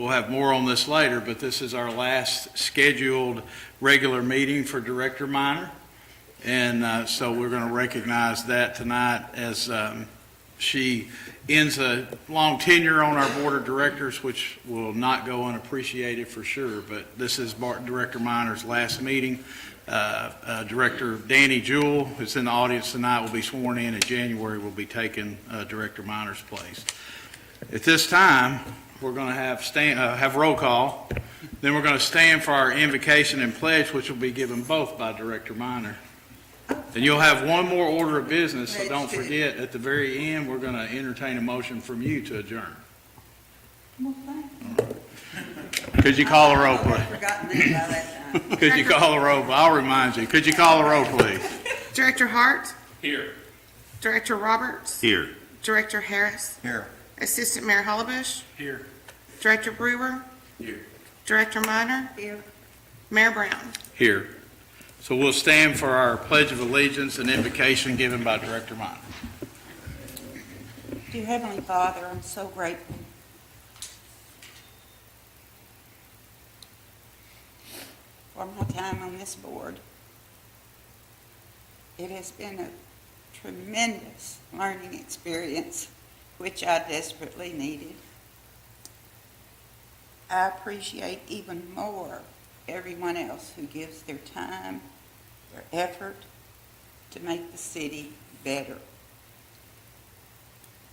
we'll have more on this later, but this is our last scheduled regular meeting for Director Minor. And so we're going to recognize that tonight as she ends a long tenure on our board of directors, which will not go unappreciated for sure. But this is Director Minor's last meeting. Director Danny Jewell, who's in the audience tonight, will be sworn in January, will be taking Director Minor's place. At this time, we're going to have roll call. Then we're going to stand for our invocation and pledge, which will be given both by Director Minor. And you'll have one more order of business, so don't forget, at the very end, we're going to entertain a motion from you to adjourn. Could you call a roll, please? Could you call a roll? I'll remind you. Could you call a roll, please? Director Hart? Here. Director Roberts? Here. Director Harris? Here. Assistant Mayor Hollibush? Here. Director Brewer? Here. Director Minor? Here. Mayor Brown? Here. So we'll stand for our Pledge of Allegiance and invocation given by Director Minor. Dear Heavenly Father, I'm so grateful for my time on this board. It has been a tremendous learning experience, which I desperately needed. I appreciate even more everyone else who gives their time, their effort to make the city better.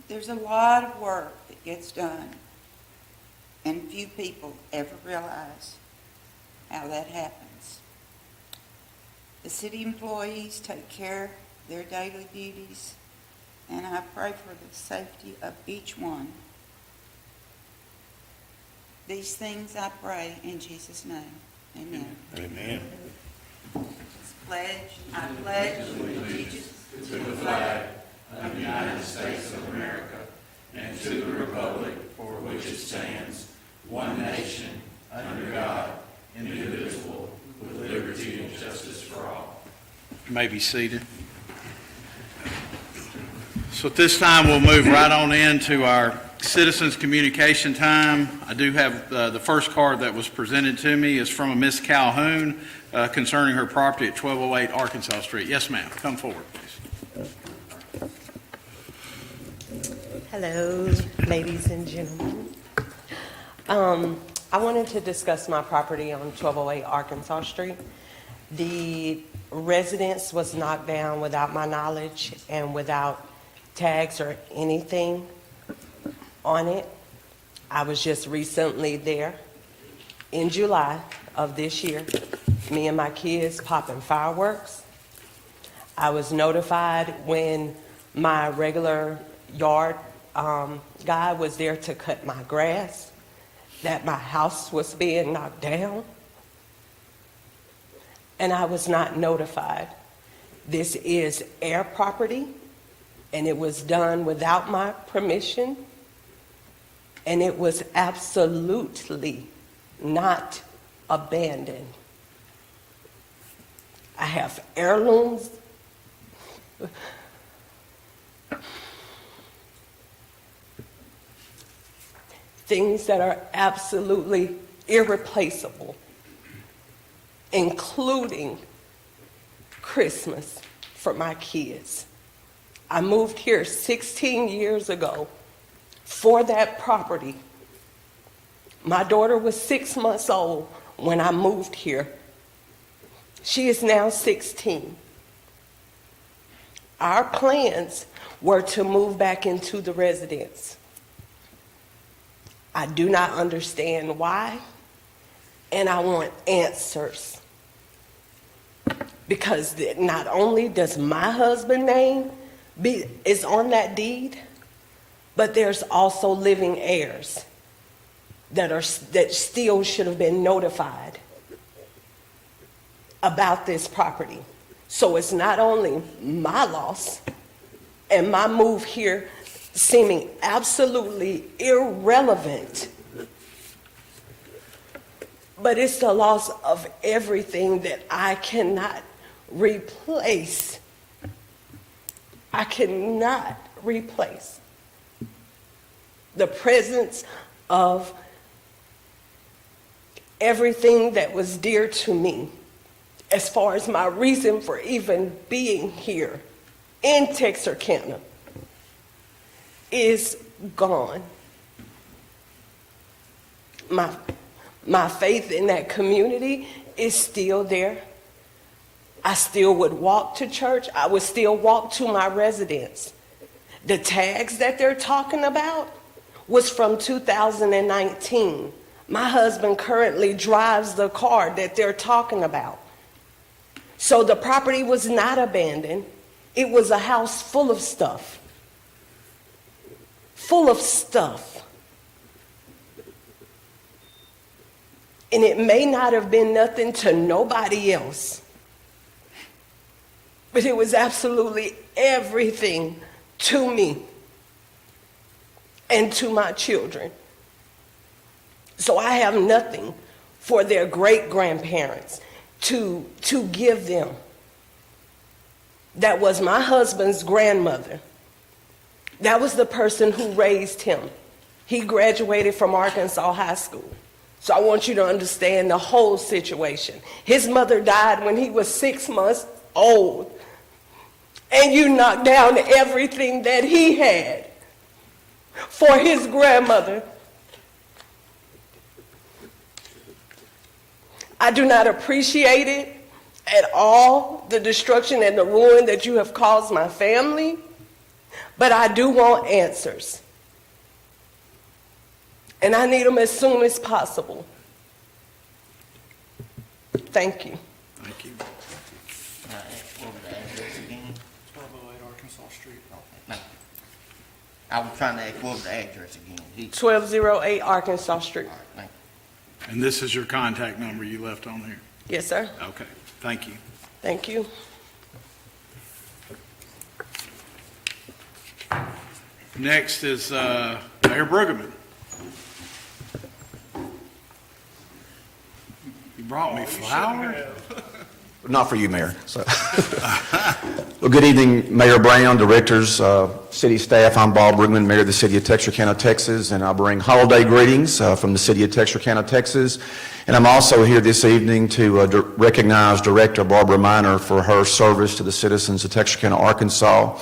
There's a lot of work that gets done, and few people ever realize how that happens. The city employees take care of their daily duties, and I pray for the safety of each one. These things I pray in Jesus' name. Amen. Amen. I pledge allegiance To the flag of the United States of America and to the republic for which it stands, one nation, under God, indivisible, with liberty and justice for all. You may be seated. So at this time, we'll move right on into our citizens communication time. I do have the first card that was presented to me is from a Miss Calhoun concerning her property at 1208 Arkansas Street. Yes, ma'am. Come forward, please. Hello, ladies and gentlemen. I wanted to discuss my property on 1208 Arkansas Street. The residence was knocked down without my knowledge and without tags or anything on it. I was just recently there in July of this year, me and my kids popping fireworks. I was notified when my regular yard guy was there to cut my grass that my house was being knocked down, and I was not notified. This is air property, and it was done without my permission, and it was absolutely not abandoned. I have heirlooms. Things that are absolutely irreplaceable, including Christmas for my kids. I moved here 16 years ago for that property. My daughter was 6 months old when I moved here. She is now 16. Our plans were to move back into the residence. I do not understand why, and I want answers. Because not only does my husband's name is on that deed, but there's also living heirs that still should have been notified about this property. So it's not only my loss and my move here seeming absolutely irrelevant, but it's the loss of everything that I cannot replace. I cannot replace the presence of everything that was dear to me, as far as my reason for even being here in Texarkana, is gone. My faith in that community is still there. I still would walk to church. I would still walk to my residence. The tags that they're talking about was from 2019. My husband currently drives the car that they're talking about. So the property was not abandoned. It was a house full of stuff. Full of stuff. And it may not have been nothing to nobody else, but it was absolutely everything to me and to my children. So I have nothing for their great-grandparents to give them. That was my husband's grandmother. That was the person who raised him. He graduated from Arkansas High School. So I want you to understand the whole situation. His mother died when he was 6 months old. And you knocked down everything that he had for his grandmother. I do not appreciate it at all, the destruction and the ruin that you have caused my family, but I do want answers. And I need them as soon as possible. Thank you. Thank you. All right, what was the address again? 1208 Arkansas Street. No. I was trying to ask, what was the address again? 1208 Arkansas Street. All right, thank you. And this is your contact number you left on there? Yes, sir. Okay, thank you. Thank you. Next is Mayor Brueggemann. You brought me flowers? Not for you, Mayor. So. Well, good evening, Mayor Brown, directors, city staff. I'm Bob Brueggemann, Mayor of the City of Texarkana, Texas, and I bring holiday greetings from the City of Texarkana, Texas. And I'm also here this evening to recognize Director Barbara Miner for her service to the citizens of Texarkana, Arkansas.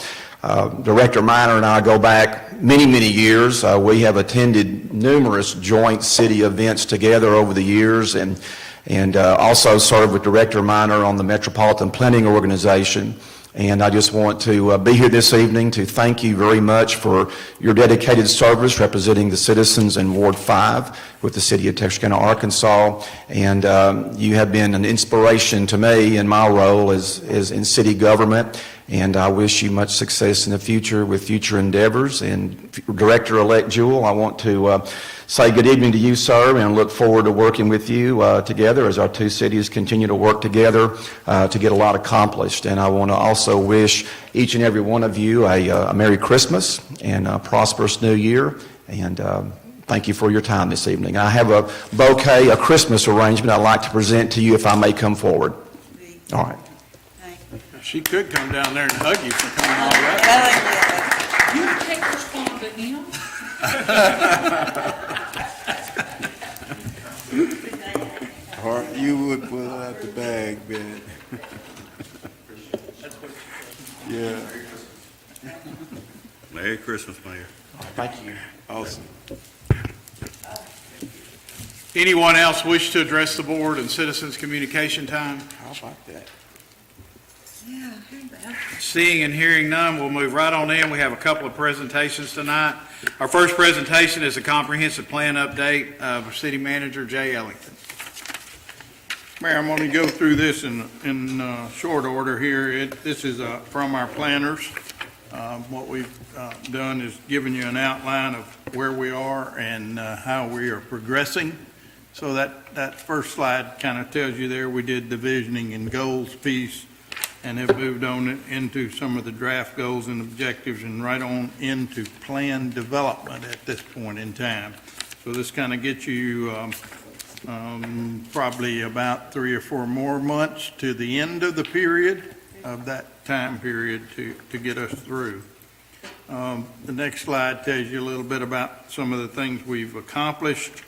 Director Miner and I go back many, many years. We have attended numerous joint city events together over the years, and also served with Director Miner on the Metropolitan Planning Organization. And I just want to be here this evening to thank you very much for your dedicated service representing the citizens in Ward 5 with the City of Texarkana, Arkansas. And you have been an inspiration to me in my role as in city government. And I wish you much success in the future with future endeavors. And Director-elect Jewell, I want to say good evening to you, sir, and look forward to working with you together as our two cities continue to work together to get a lot accomplished. And I want to also wish each and every one of you a Merry Christmas and a prosperous New Year. And thank you for your time this evening. I have a bouquet, a Christmas arrangement I'd like to present to you if I may come forward. All right. Thank you. She could come down there and hug you for coming all that. You take respond to him? Or you would pull out the bag, man. Yeah. Merry Christmas, Mayor. Thank you. Awesome. Anyone else wish to address the board in citizens' communication time? How about that? Yeah, how about Seeing and hearing none, we'll move right on in. We have a couple of presentations tonight. Our first presentation is a comprehensive plan update for City Manager Jay Ellington. Mayor, I'm going to go through this in short order here. This is from our planners. What we've done is given you an outline of where we are and how we are progressing. So that first slide kind of tells you there we did the visioning and goals piece and have moved on into some of the draft goals and objectives and right on into plan development at this point in time. So this kind of gets you probably about 3 or 4 more months to the end of the period of that time period to get us through. The next slide tells you a little bit about some of the things we've accomplished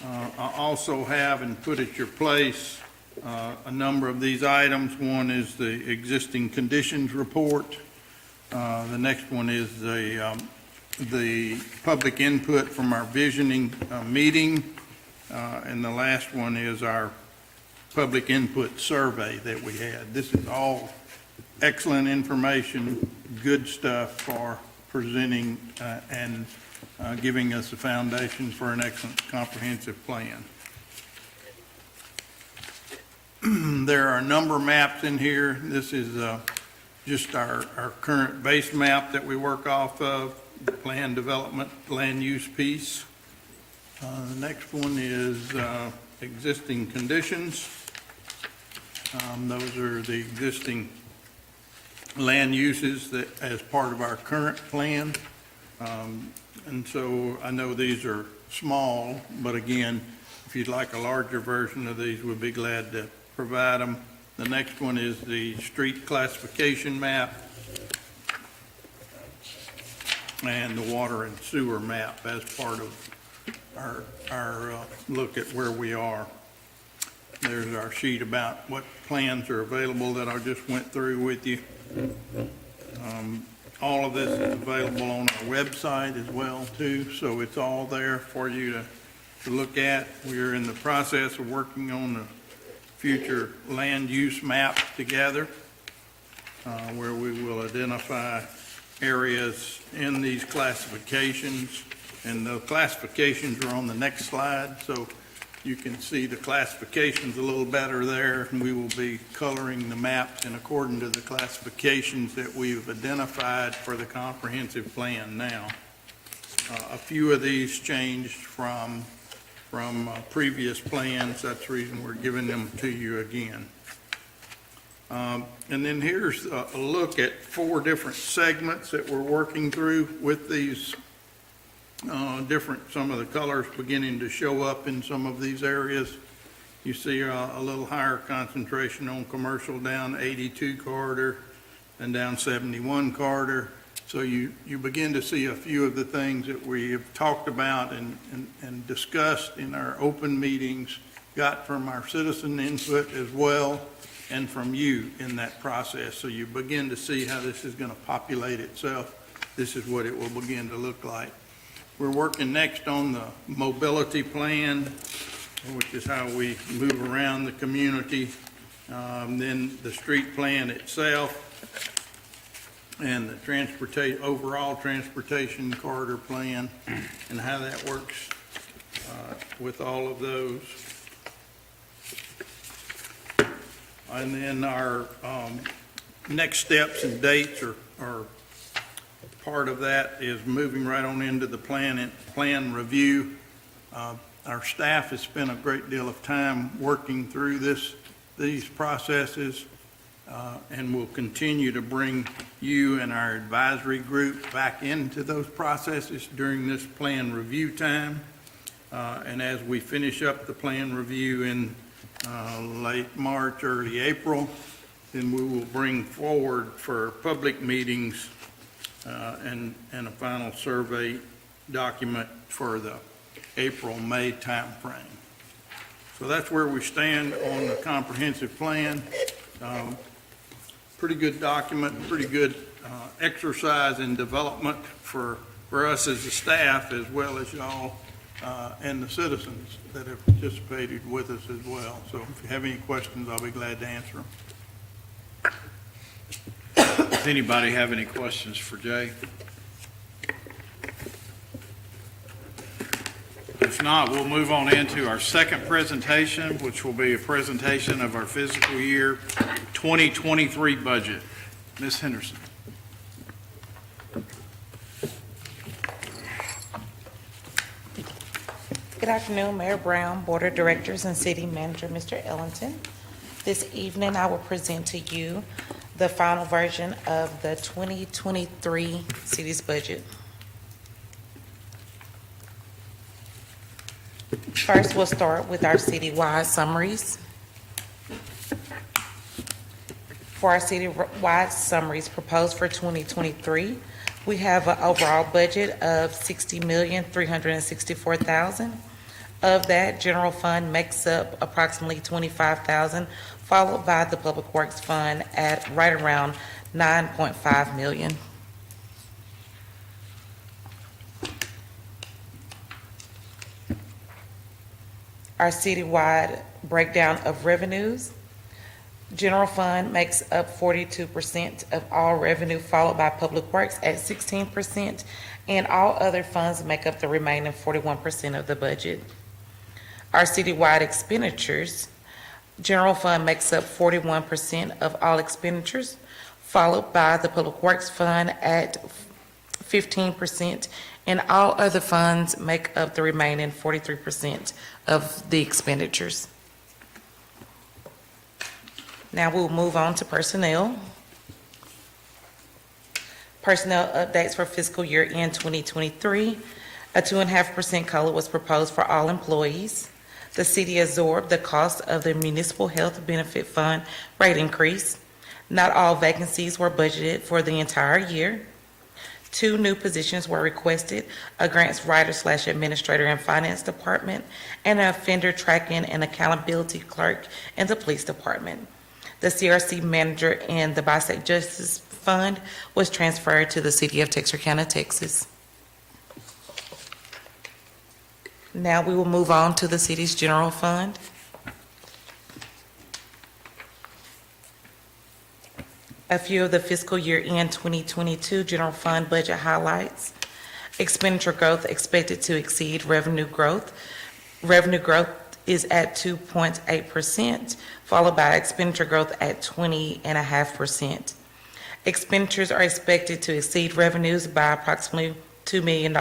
I also have and put at your place a number of these items. One is the existing conditions report. The next one is the public input from our visioning meeting. And the last one is our public input survey that we had. This is all excellent information, good stuff for presenting and giving us a foundation for an excellent comprehensive plan. There are a number of maps in here. This is just our current base map that we work off of, the plan development, land use piece. The next one is existing conditions. Those are the existing land uses that as part of our current plan. And so I know these are small, but again, if you'd like a larger version of these, we'd be glad to provide them. The next one is the street classification map and the water and sewer map as part of our look at where we are. There's our sheet about what plans are available that I just went through with you. All of this is available on our website as well too, so it's all there for you to look at. We're in the process of working on the future land use map together, where we will identify areas in these classifications, and the classifications are on the next slide, so you can see the classifications a little better there, and we will be coloring the maps in accordance to the classifications that we've identified for the comprehensive plan now. A few of these changed from previous plans. That's the reason we're giving them to you again. And then here's a look at 4 different segments that we're working through with these some of the colors beginning to show up in some of these areas. You see a little higher concentration on commercial down 82 corridor and down 71 corridor. So you begin to see a few of the things that we have talked about and discussed in our open meetings, got from our citizen input as well, and from you in that process. So you begin to see how this is going to populate itself. This is what it will begin to look like. We're working next on the mobility plan, which is how we move around the community. Then the street plan itself, and the overall transportation corridor plan, and how that works with all of those. And then our next steps and dates are part of that is moving right on into the plan review. Our staff has spent a great deal of time working through these processes, and we'll continue to bring you and our advisory group back into those processes during this plan review time. And as we finish up the plan review in late March, early April, then we will bring forward for public meetings and a final survey document for the April-May timeframe. So that's where we stand on the comprehensive plan. Pretty good document, pretty good exercise in development for us as a staff, as well as y'all and the citizens that have participated with us as well. So if you have any questions, I'll be glad to answer them. Does anybody have any questions for Jay? If not, we'll move on into our second presentation, which will be a presentation of our fiscal year 2023 budget. Ms. Henderson. Good afternoon, Mayor Brown, Board of Directors, and City Manager, Mr. Ellington. This evening, I will present to you the final version of the 2023 city's budget. First, we'll start with our citywide summaries. For our citywide summaries proposed for 2023, we have an overall budget of $60,364,000. Of that, general fund makes up approximately 25,000, followed by the public works fund at right around 9.5 million. Our citywide breakdown of revenues. General fund makes up 42% of all revenue, followed by public works at 16%, and all other funds make up the remaining 41% of the budget. Our citywide expenditures, general fund makes up 41% of all expenditures, followed by the public works fund at 15%, and all other funds make up the remaining 43% of the expenditures. Now we'll move on to personnel. Personnel updates for fiscal year end 2023. A 2.5% COLA was proposed for all employees. The city absorbed the cost of the municipal health benefit fund rate increase. Not all vacancies were budgeted for the entire year. 2 new positions were requested, a grants writer/administrator in finance department, and an offender tracking and accountability clerk in the police department. The CRC manager in the Bi-State Justice Fund was transferred to the city of Texarkana, Texas. Now we will move on to the city's general fund. A few of the fiscal year end 2022 general fund budget highlights. Expenditure growth expected to exceed revenue growth. Revenue growth is at 2.8%, followed by expenditure growth at 20.5%. Expenditures are expected to exceed revenues by approximately $2 million.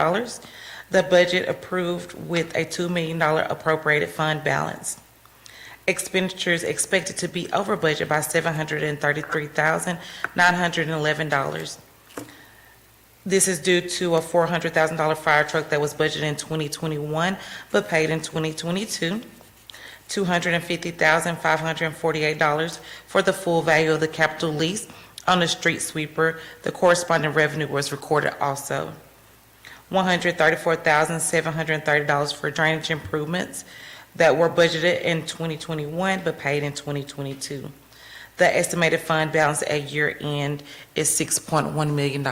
The budget approved with a $2 million appropriated fund balance. Expenditures expected to be over budget by $733,911. This is due to a $400,000 fire truck that was budgeted in 2021 but paid in 2022. $250,548 for the full value of the capital lease on the street sweeper. The corresponding revenue was recorded also. $134,730 for drainage improvements that were budgeted in 2021 but paid in 2022. The estimated fund balance at year end is $6.1 million.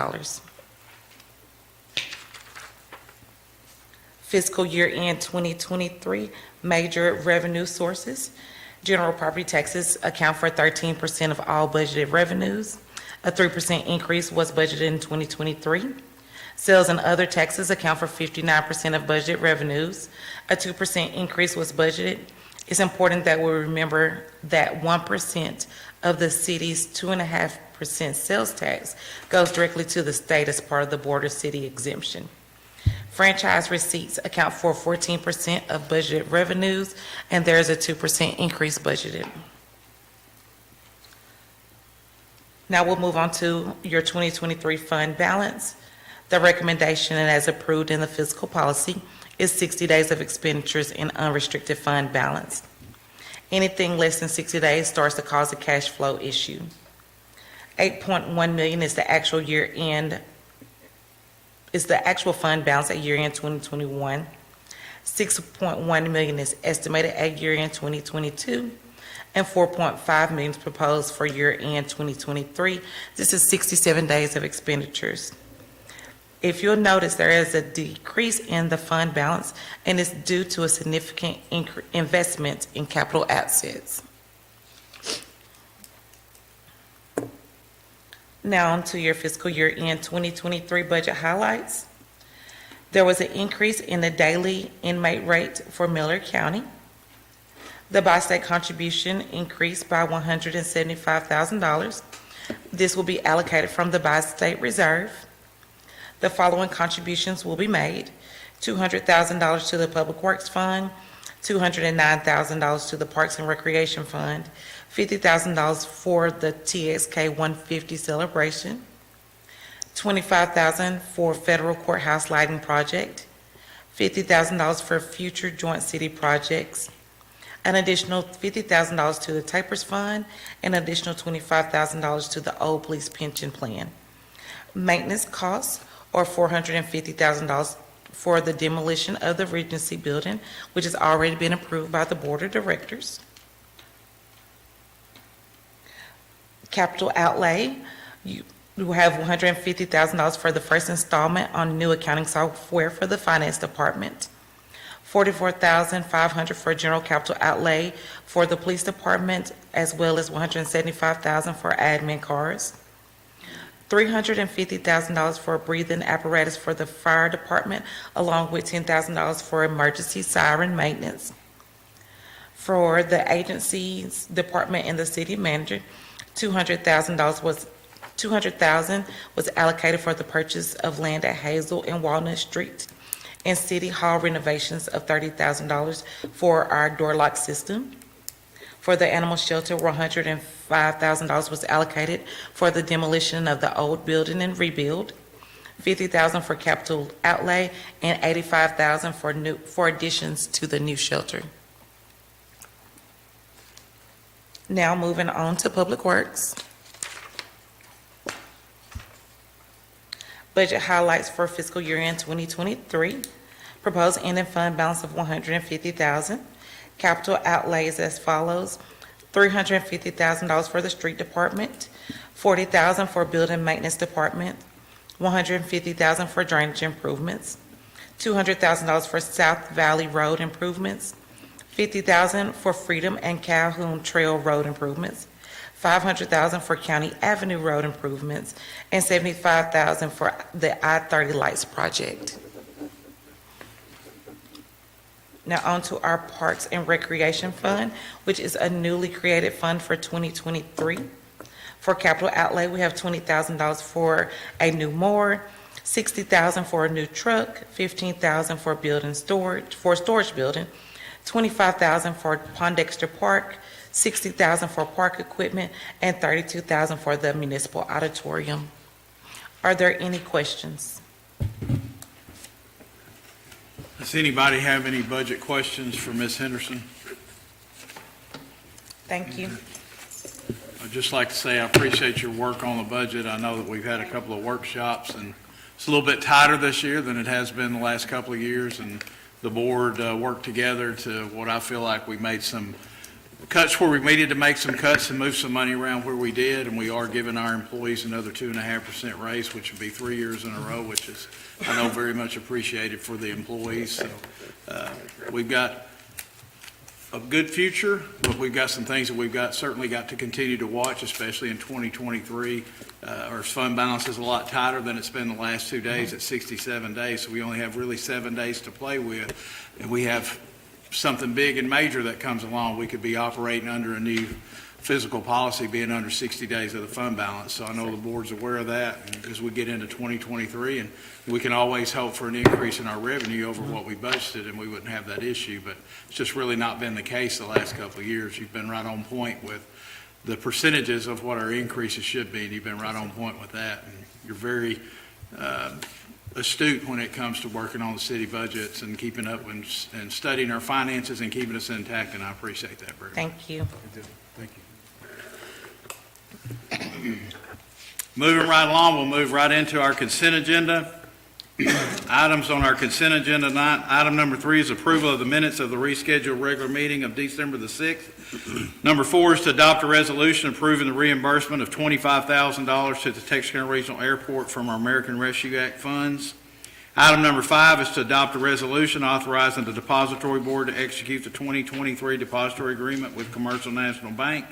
Fiscal year end 2023 major revenue sources. General property taxes account for 13% of all budgeted revenues. A 3% increase was budgeted in 2023. Sales and other taxes account for 59% of budgeted revenues. A 2% increase was budgeted. It's important that we remember that 1% of the city's 2.5% sales tax goes directly to the state as part of the border city exemption. Franchise receipts account for 14% of budgeted revenues, and there is a 2% increase budgeted. Now we'll move on to your 2023 fund balance. The recommendation, and as approved in the fiscal policy, is 60 days of expenditures in unrestricted fund balance. Anything less than 60 days starts to cause a cash flow issue. $8.1 million is the actual fund balance at year end 2021. $6.1 million is estimated at year end 2022, and $4.5 million is proposed for year end 2023. This is 67 days of expenditures. If you'll notice, there is a decrease in the fund balance, and it's due to a significant investment in capital assets. Now on to your fiscal year end 2023 budget highlights. There was an increase in the daily inmate rate for Miller County. The Bi-State contribution increased by $175,000. This will be allocated from the Bi-State Reserve. The following contributions will be made: $200,000 to the Public Works Fund, $209,000 to the Parks and Recreation Fund, $50,000 for the TXK 150 celebration, $25,000 for Federal Courthouse Lighting Project, $50,000 for future joint city projects, an additional $50,000 to the Tapers Fund, and an additional $25,000 to the Old Police Pension Plan. Maintenance costs are $450,000 for the demolition of the Regency Building, which has already been approved by the Board of Directors. Capital outlay, you have $150,000 for the first installment on new accounting software for the Finance Department. $44,500 for general capital outlay for the Police Department, as well as $175,000 for admin cars. $350,000 for breathing apparatus for the Fire Department, along with $10,000 for emergency siren maintenance. For the agencies, department, and the city manager, $200,000 was allocated for the purchase of land at Hazel and Walnut Street, and City Hall renovations of $30,000 for our door lock system. For the animal shelter, $105,000 was allocated for the demolition of the old building and rebuild, $50,000 for capital outlay, and $85,000 for additions to the new shelter. Now moving on to Public Works. Budget highlights for fiscal year end 2023. Proposed ending fund balance of $150,000. Capital outlays as follows: $350,000 for the street department, $40,000 for building maintenance department, $150,000 for drainage improvements, $200,000 for South Valley Road improvements, $50,000 for Freedom and Calhoun Trail Road improvements, $500,000 for County Avenue Road improvements, and $75,000 for the I-30 Lights project. Now on to our Parks and Recreation Fund, which is a newly created fund for 2023. For capital outlay, we have $20,000 for a new mower, $60,000 for a new truck, $15,000 for storage building, $25,000 for Pondexter Park, $60,000 for park equipment, and $32,000 for the municipal auditorium. Are there any questions? Does anybody have any budget questions for Ms. Henderson? Thank you. I'd just like to say I appreciate your work on the budget. I know that we've had a couple of workshops, and it's a little bit tighter this year than it has been the last couple of years, and the board worked together to what I feel like we made some cuts where we needed to make some cuts and move some money around where we did, and we are giving our employees another 2.5% raise, which would be 3 years in a row, which is, I know, very much appreciated for the employees. So we've got a good future, but we've got some things that we've certainly got to continue to watch, especially in 2023. Our fund balance is a lot tighter than it's been the last 2 days at 67 days, so we only have really 7 days to play with, and we have something big and major that comes along. We could be operating under a new physical policy, being under 60 days of the fund balance. So I know the board's aware of that as we get into 2023, and we can always hope for an increase in our revenue over what we budgeted, and we wouldn't have that issue, but it's just really not been the case the last couple of years. You've been right on point with the percentages of what our increases should be, and you've been right on point with that. And you're very astute when it comes to working on the city budgets and keeping up and studying our finances and keeping us intact, and I appreciate that very much. Thank you. Thank you. Moving right along, we'll move right into our consent agenda. Items on our consent agenda tonight. Item number 3 is approval of the minutes of the rescheduled regular meeting of December the 6th. Number 4 is to adopt a resolution approving the reimbursement of $25,000 to the Texarkana Regional Airport from our American Rescue Act funds. Item number 5 is to adopt a resolution authorizing the Depository Board to execute the 2023 depository agreement with Commercial National Bank.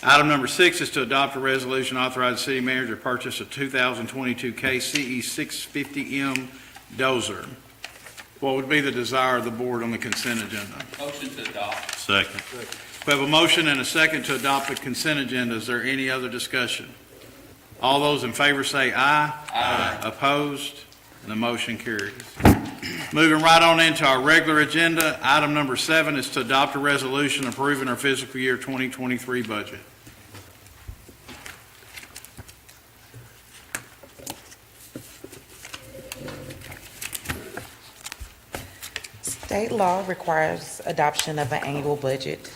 Item number 6 is to adopt a resolution authorizing the city manager to purchase a 2022 KCE 650M dozer. What would be the desire of the board on the consent agenda? Motion to adopt. Second. We have a motion and a second to adopt the consent agenda. Is there any other discussion? All those in favor say aye. Aye. Opposed? And the motion carries. Moving right on into our regular agenda, item number 7 is to adopt a resolution approving our fiscal year 2023 budget. State law requires adoption of an annual budget.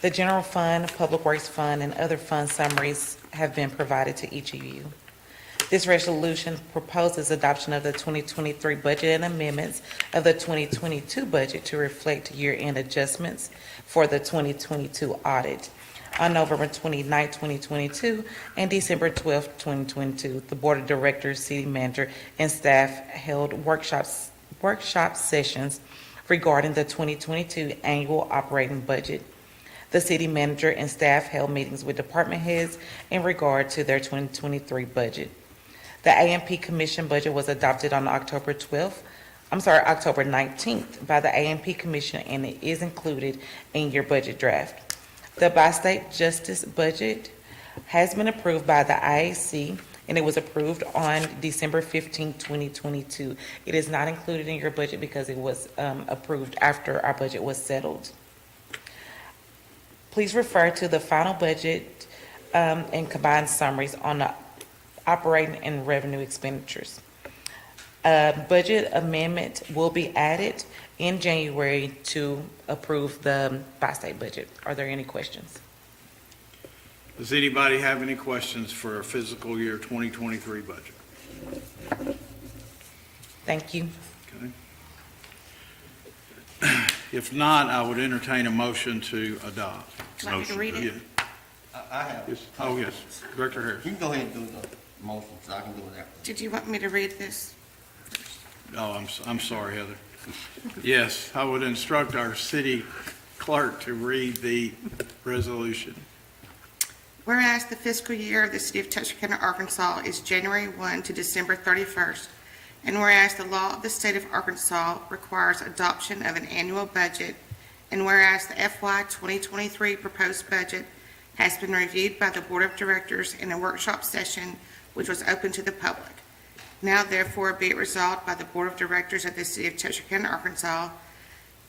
The general fund, public works fund, and other fund summaries have been provided to each of you. This resolution proposes adoption of the 2023 budget and amendments of the 2022 budget to reflect year-end adjustments for the 2022 audit. On November 29, 2022, and December 12, 2022, the Board of Directors, City Manager, and staff held workshop sessions regarding the 2022 annual operating budget. The city manager and staff held meetings with department heads in regard to their 2023 budget. The AMP Commission budget was adopted on October 19th by the AMP Commission, and it is included in your budget draft. The Bi-State Justice budget has been approved by the IAC, and it was approved on December 15, 2022. It is not included in your budget because it was approved after our budget was settled. Please refer to the final budget and combined summaries on the operating and revenue expenditures. Budget amendment will be added in January to approve the Bi-State budget. Are there any questions? Does anybody have any questions for our fiscal year 2023 budget? Thank you. Okay. If not, I would entertain a motion to adopt. Would you like me to read it? Yeah. I have. Yes. Oh, yes. Director Harris. You can go ahead and do the motion, so I can do it after. Did you want me to read this? Oh, I'm sorry, Heather. Yes, I would instruct our city clerk to read the resolution. Whereas the fiscal year of the City of Texarkana, Arkansas is January 1 to December 31st, and whereas the law of the State of Arkansas requires adoption of an annual budget, and whereas the FY 2023 proposed budget has been reviewed by the Board of Directors in a workshop session which was open to the public. Now therefore be it resolved by the Board of Directors of the City of Texarkana, Arkansas,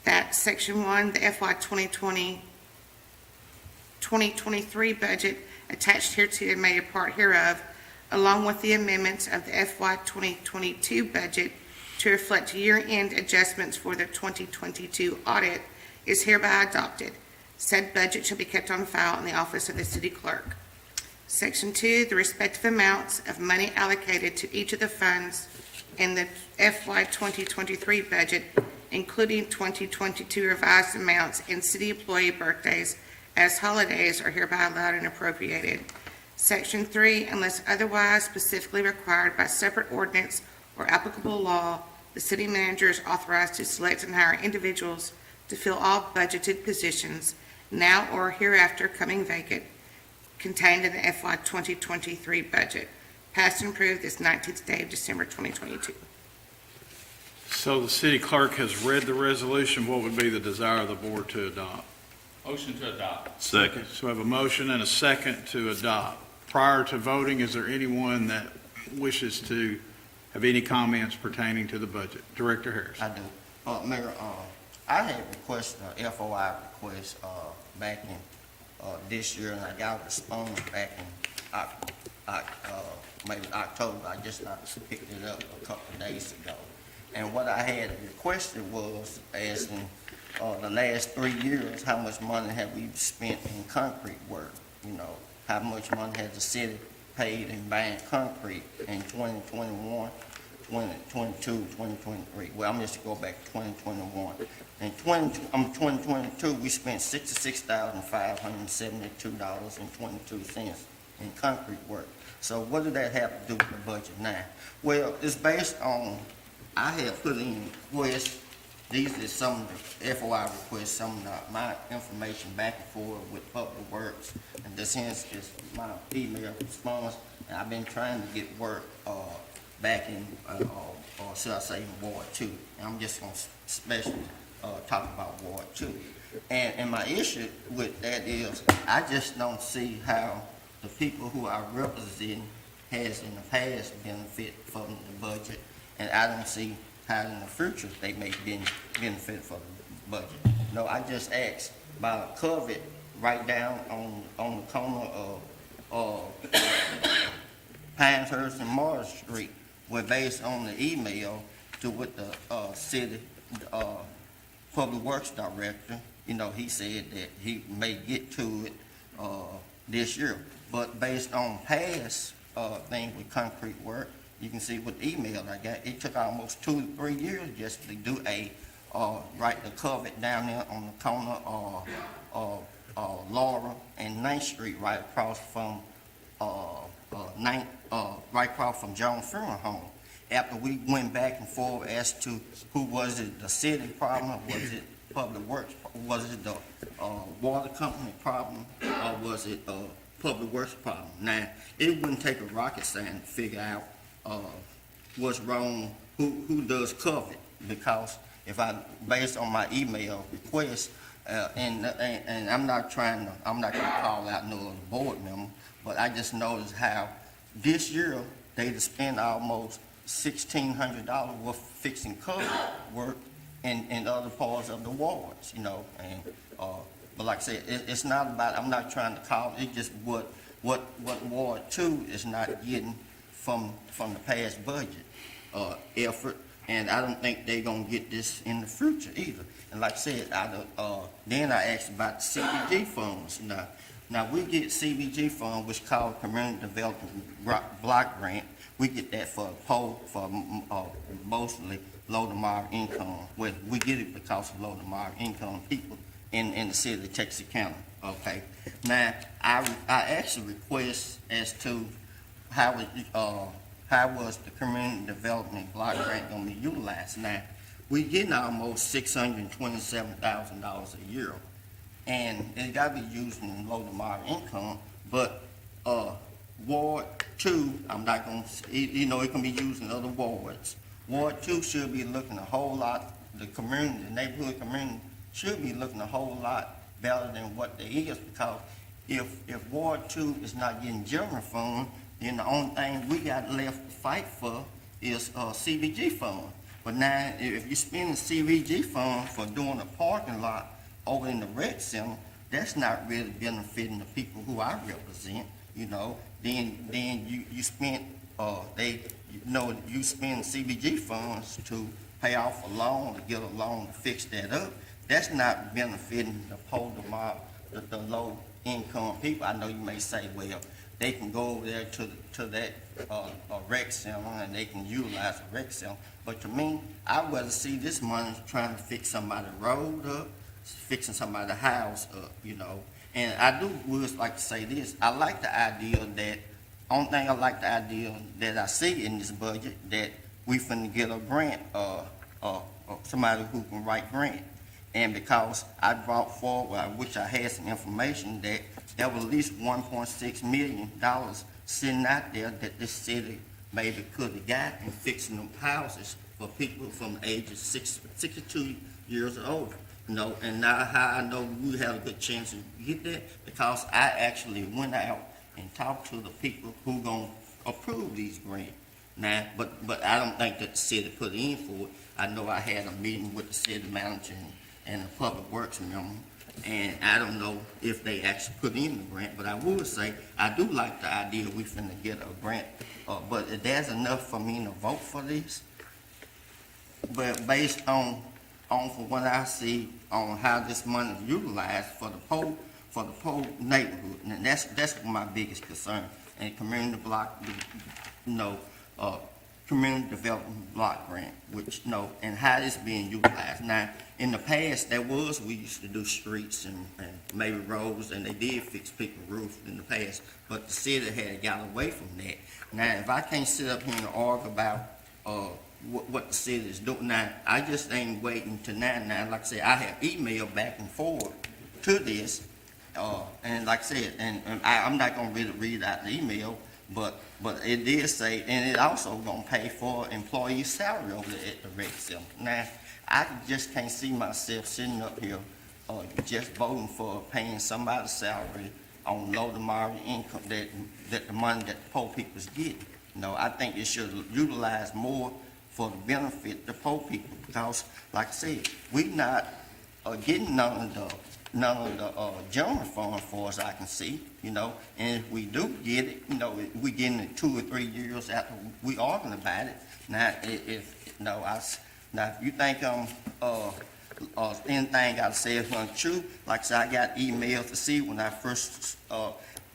that Section 1, the FY 2023 budget attached hereto and made a part hereof, along with the amendments of the FY 2022 budget to reflect year-end adjustments for the 2022 audit, is hereby adopted. Said budget shall be kept on file in the office of the city clerk. Section 2, the respective amounts of money allocated to each of the funds in the FY 2023 budget, including 2022 revised amounts and city employee birthdays as holidays, are hereby allowed and appropriated. Section 3, unless otherwise specifically required by separate ordinance or applicable law, the city manager is authorized to select and hire individuals to fill all budgeted positions, now or hereafter coming vacant, contained in the FY 2023 budget, passed and approved this 19th day of December 2022. So the city clerk has read the resolution. What would be the desire of the board to adopt? Motion to adopt. Second. So I have a motion and a second to adopt. Prior to voting, is there anyone that wishes to have any comments pertaining to the budget? Director Harris. I do. Mayor, I had requested a FOI request, back in, this year, and I got a response back in, maybe October. I just not picked it up a couple of days ago. And what I had requested was, as in, the last 3 years, how much money have we spent in concrete work? You know, how much money has the city paid in buying concrete in 2021, 2022, 2023? Well, I'm just going to go back to 2021. In 2022, we spent $66,572.22 in concrete work. So what did that have to do with the budget now? Well, it's based on, I have put in requests. These are some of the FOI requests, some of my information back and forth with Public Works. And this is my email response, and I've been trying to get work back in, or should I say, Ward 2. And I'm just going to especially talk about Ward 2. And my issue with that is, I just don't see how the people who are representing has in the past benefit from the budget, and I don't see how in the future they may benefit from the budget. No, I just asked about a culvert right down on the corner of Pinehurst and Morris Street, where based on the email to what the city Public Works Director, you know, he said that he may get to it this year. But based on past thing with concrete work. You can see with the email I got, it took almost 2 to 3 years just to do right the culvert down there on the corner of Laura and 9th Street, right across from, right across from John Funeral Home. After we went back and forth as to who was it, the city problem, or was it Public Works, was it the water company problem, or was it Public Works problem? Now, it wouldn't take a rocket science to figure out what's wrong, who does cover it, because if based on my email request, and I'm not gonna call out no other board member, but I just noticed how this year they just spent almost $1,600 worth of fixing cover work in other parts of the wards, you know, and, but like I said, it's not about, I'm not trying to call, it's just what Ward 2 is not getting from the past budget, effort, and I don't think they're gonna get this in the future either. And like I said, then I asked about the CBG funds. Now we get CBG fund, which called Community Development Block Grant. We get that for mostly low to moderate income. Well, we get it because of low to moderate income people in the city of Texarkana. Okay. Now I actually request as to how was the Community Development Block Grant gonna be utilized? Now, we getting almost $627,000 a year, and it gotta be used in low to moderate income, but, Ward 2, I'm not gonna, you know, it can be used in other wards. Ward 2 should be looking a whole lot, the neighborhood community should be looking a whole lot better than what they is, because if Ward 2 is not getting general fund, then the only thing we got left to fight for is CBG fund. But now, if you spend the CBG fund for doing a parking lot over in the rec center, that's not really benefiting the people who I represent, you know. Then you spend you spend CBG funds to pay off a loan, to get a loan to fix that up. That's not benefiting the low income people. I know you may say, well, they can go over there to that rec center and they can utilize the rec center. But to me, I'd rather see this money trying to fix somebody's road up, fixing somebody's house up, you know. And I would like to say this. I like the idea only thing I like the idea that I see in this budget, that we finna get a grant, somebody who can write grant. And because I brought forward, I wish I had some information that there was at least $1.6 million sitting out there that this city maybe could have got in fixing them houses for people from the age of 62 years or older. You know, and now how I know we have a good chance to get that, because I actually went out and talked to the people who gonna approve these grants. Now, but I don't think that the city put in for it. I know I had a meeting with the city manager and the public works member, and I don't know if they actually put in the grant, but I would say I do like the idea we finna get a grant. But if there's enough for me to vote for this, but based on from what I see on how this money is utilized for the poor neighborhood, and that's my biggest concern. And community block, community development block grant, which and how it's being utilized. Now, in the past, we used to do streets and maybe roads, and they did fix people's roofs in the past, but the city had got away from that. Now, if I can't sit up here and argue about what the city is doing now, I just ain't waiting to now. Like I said, I have emailed back and forth to this, and like I said, and I'm not gonna really read out the email, but it did say, and it also gonna pay for employee salary over there at the rec center. Now, I just can't see myself sitting up here, just voting for paying somebody's salary on low to moderate income, that the money that the poor people's get. I think it should utilize more for the benefit the poor people, because, like I said, we not getting none of the general fund for as I can see, and if we do get it, we getting it 2 or 3 years after we arguing about it. Now, if you think anything I say is untrue, like I said, I got emails to see when I first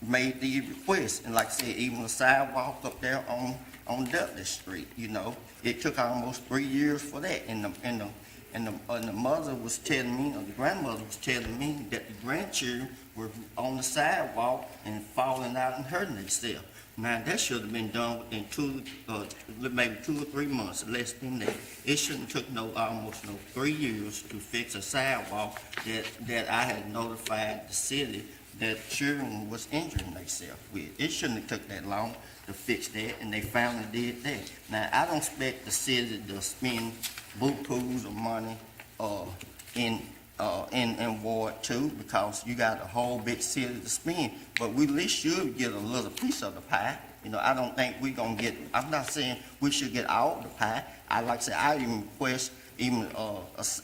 made the request. And like I said, even the sidewalk up there on Dudley Street, you know, it took almost 3 years for that. And the mother was telling me, or the grandmother was telling me that the grandchildren were on the sidewalk and falling out and hurting themselves. Now, that should have been done within maybe 2 or 3 months, less than that. It shouldn't took almost 3 years to fix a sidewalk that I had notified the city that children was injuring themselves with. It shouldn't have took that long to fix that, and they finally did that. Now, I don't expect the city to spend bukus of money, in Ward 2, because you got a whole big city to spend, but we at least should get a little piece of the pie. You know, I don't think we're gonna get, I'm not saying we should get all the pie. Like I said, I even request,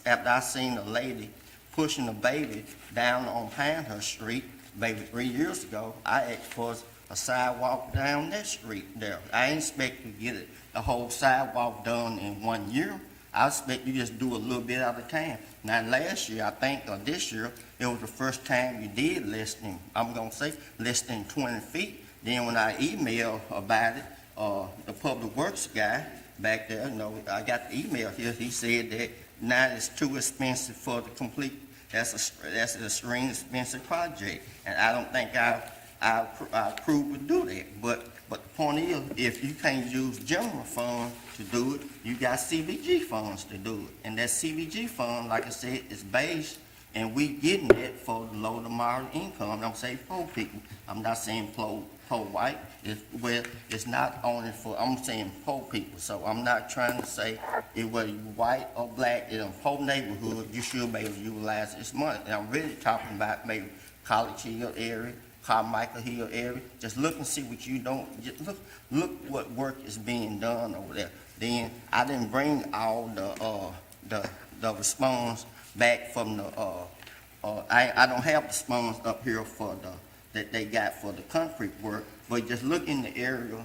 after I seen a lady pushing a baby down on Pinehurst Street, maybe 3 years ago, I asked for a sidewalk down that street there. I ain't expect to get the whole sidewalk done in 1 year. I expect you just do a little bit at a time. Now, last year, I think, or this year, it was the first time you did less than, I'm gonna say, less than 20 feet. Then when I emailed about it, the public works guy back there, you know, I got the email here, he said that now it's too expensive for the complete, that's an extreme expensive project. And I don't think our crew would do that. But the point is, if you can't use general fund to do it, you got CBG funds to do it. And that CBG fund, like I said, is based, and we getting that for the low to moderate income. I'm saying poor people. I'm not saying poor white. It's not only for, I'm saying poor people. So I'm not trying to say whether you white or black in a poor neighborhood, you should be able to utilize this money. And I'm really talking about maybe College Hill area, Carmichael Hill area. Just look and see what you don't, just look what work is being done over there. Then I didn't bring all the response back from the, I don't have the response up here for that they got for the concrete work, but just look in the area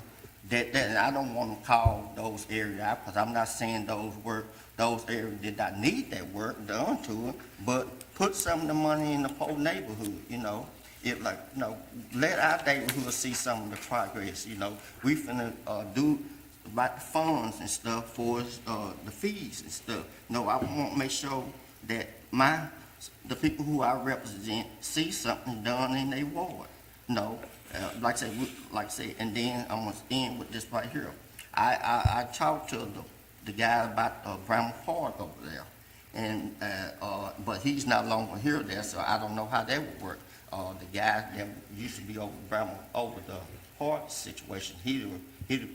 and I don't want to call those areas out, because I'm not saying those areas did not need that work done to them, but put some of the money in the poor neighborhood, you know. Let our neighborhood see some of the progress, you know. We finna do about the funds and stuff for the fees and stuff. No, I want to make sure that the people who I represent see something done in their ward. No, like I say, and then I'm gonna end with this right here. I talked to the guy about Bramall Park over there, and but he's not longer here there, so I don't know how that would work. The guy that used to be over the park situation, he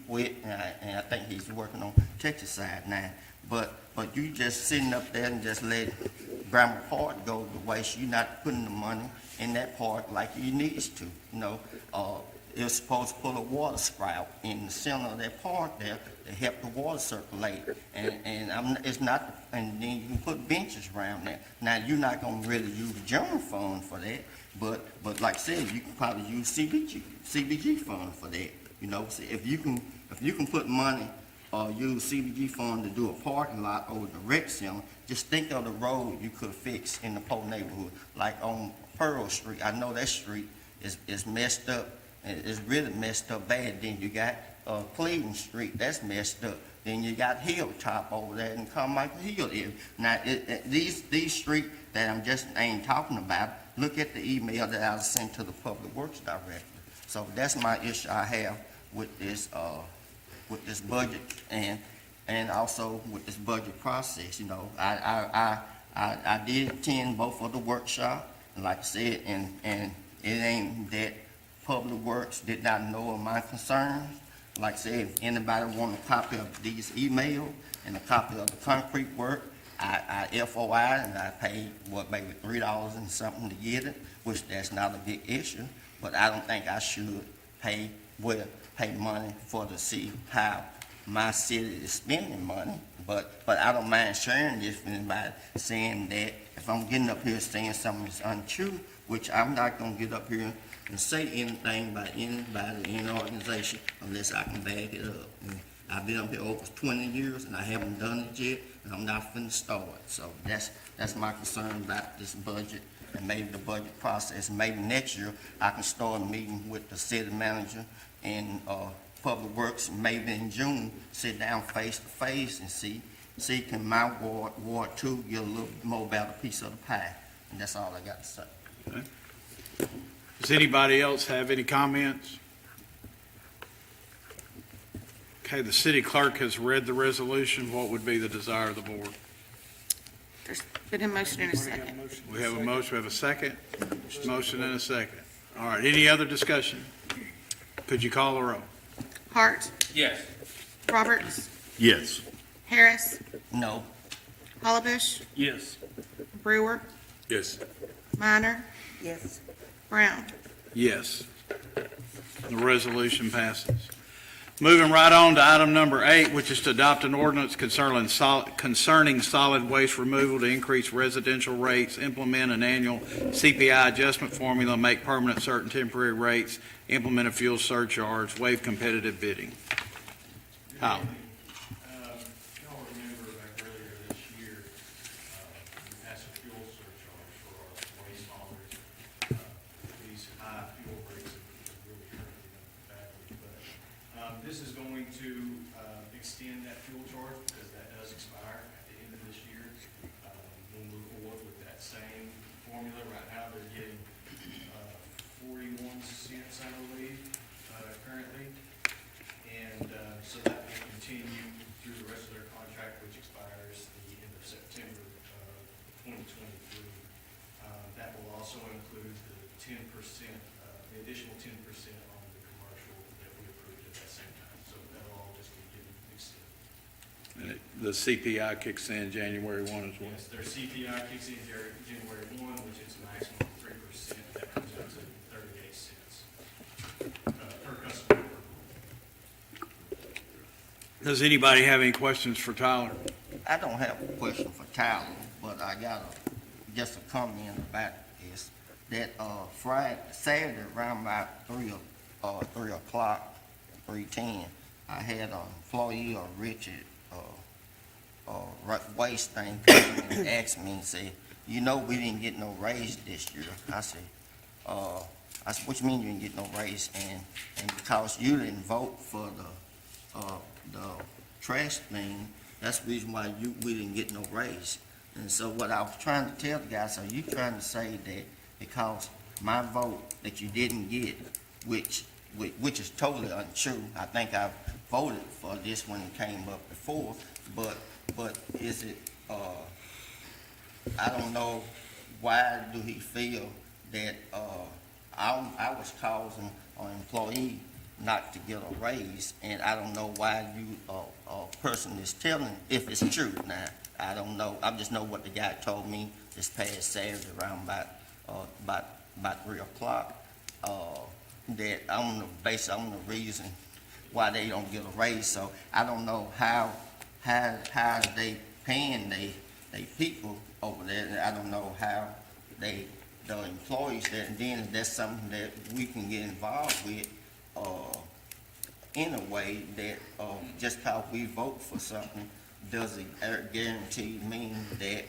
quit, and I think he's working on Texas side now. But you just sitting up there and just let Bramall Park go to waste. You're not putting the money in that park like you need to. You know, it was supposed to put a water sprout in the center of that park there to help the water circulate. It's not, and then you can put benches around there. Now, you're not gonna really use the general fund for that, but like I said, you can probably use CBG fund for that. You know, so if you can put money or use CBG fund to do a parking lot over the rec center, just think of the road you could fix in the poor neighborhood, like on Pearl Street. I know that street is messed up, and it's really messed up bad. Then you got Cleveland Street, that's messed up. Then you got Hilltop over there in Carmichael Hill area. Now, these streets that I'm just ain't talking about, look at the email that I sent to the Public Works Director. So that's my issue I have with this budget and also with this budget process. You know, I did attend both of the workshops, and like I said, and it ain't that Public Works did not know of my concerns. Like I said, if anybody want a copy of these emails and a copy of the concrete work, I FOI, and I paid, maybe $3 and something to get it, which that's not a big issue, but I don't think I should pay money to see how my city is spending money. But I don't mind sharing this with anybody, saying that if I'm getting up here saying something that's untrue, which I'm not gonna get up here and say anything about anybody, any organization, unless I can back it up. And I've been up here over 20 years, and I haven't done it yet, and I'm not finna start. So that's my concern about this budget and maybe the budget process. Maybe next year, I can start a meeting with the city manager and Public Works, and maybe in June, sit down face to face and see can my Ward 2 get a little more about a piece of the pie. And that's all I got to say. Does anybody else have any comments? Okay, the city clerk has read the resolution. What would be the desire of the board? There's been a motion and a second. We have a motion, we have a second. Motion and a second. All right, any other discussion? Could you call the roll? Hart. Yes. Roberts. Yes. Harris. No. Hollabush. Yes. Brewer. Yes. Minor. Yes. Brown. Yes. The resolution passes. Moving right on to item number 8, which is to adopt an ordinance concerning solid waste removal to increase residential rates, implement an annual CPI adjustment formula, make permanent certain temporary rates, implement a fuel surcharge, waive competitive bidding. Kyle. Y'all remember back earlier this year, we passed a fuel surcharge for our waste haulers. These high fuel rates have really hurt them badly, but this is going to extend that fuel charge because that does expire at the end of this year. We'll move forward with that same formula. Right now, they're getting 41 cents, I believe, currently. And so that will continue through the rest of their contract, which expires the end of September 2023. That will also include the 10%, the additional 10% on the commercial that we approved at that same time. So that'll all just be getting extended. The CPI kicks in January 1 as well. Yes, their CPI kicks in January 1, which is a maximum of 3%. That comes out to 38 cents per customer. Does anybody have any questions for Tyler? I don't have a question for Tyler, but I got just a comment about this, that Saturday around about 3 o'clock, 3:10, I had an employee or Richard waste thing come and asked me and say, we didn't get no raise this year. I said, what you mean you didn't get no raise? And because you didn't vote for the trash thing, that's the reason why we didn't get no raise. And so what I was trying to tell the guy, so you trying to say that because my vote that you didn't get, which is totally untrue. I think I voted for this when it came up before, but is it, I don't know, why do he feel that I was causing an employee not to get a raise, and I don't know why a person is telling, if it's true. Now, I don't know. I just know what the guy told me this past Saturday around about 3 o'clock, that I'm the reason why they don't get a raise. So I don't know how they paying they people over there. And I don't know how the employees there, and then that's something that we can get involved with in a way that just because we vote for something doesn't guarantee mean that